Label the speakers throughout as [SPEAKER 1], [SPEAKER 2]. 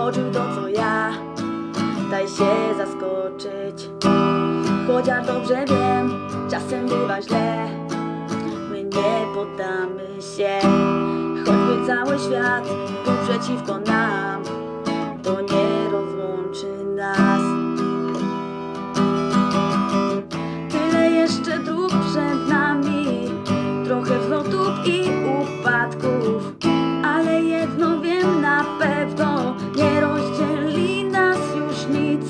[SPEAKER 1] poczuj to co ja, daj się zaskoczyć. Chociaż dobrze wiem, czasem bywa źle, my nie poddamy się. Choćby cały świat był przeciwko nam, to nie rozłączy nas. Tyle jeszcze dróg przed nami, trochę wzlotów i upadków, ale jedno wiem na pewno, nie rozdzieli nas już nic.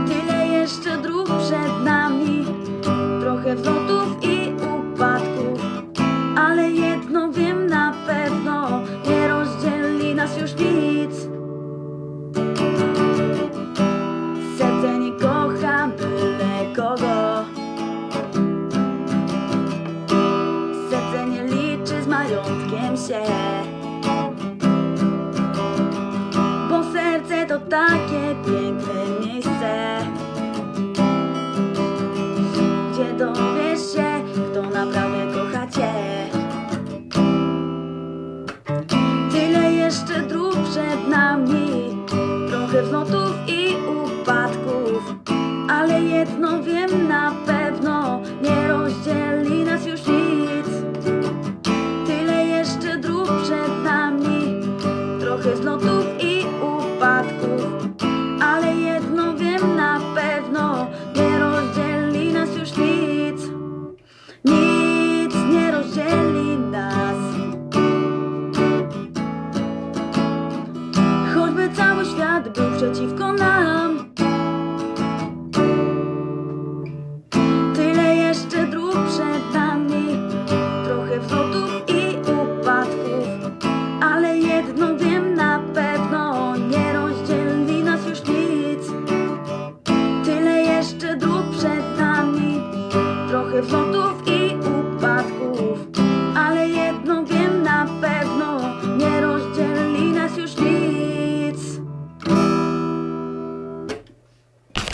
[SPEAKER 1] Tyle jeszcze dróg przed nami, trochę wzlotów i upadków, ale jedno wiem na pewno, nie rozdzieli nas już nic. Serce nie kocha byle kogo, serce nie liczy z majątkiem się, bo serce to takie piękne miejsce, gdzie dowiesz się, kto naprawdę kocha cię. Tyle jeszcze dróg przed nami, trochę wzlotów i upadków, ale jedno wiem na pewno, nie rozdzieli nas już nic. Tyle jeszcze dróg przed nami, trochę wzlotów i upadków, ale jedno wiem na pewno, nie rozdzieli nas już nic. Nic nie rozdzieli nas. Choćby cały świat był przeciwko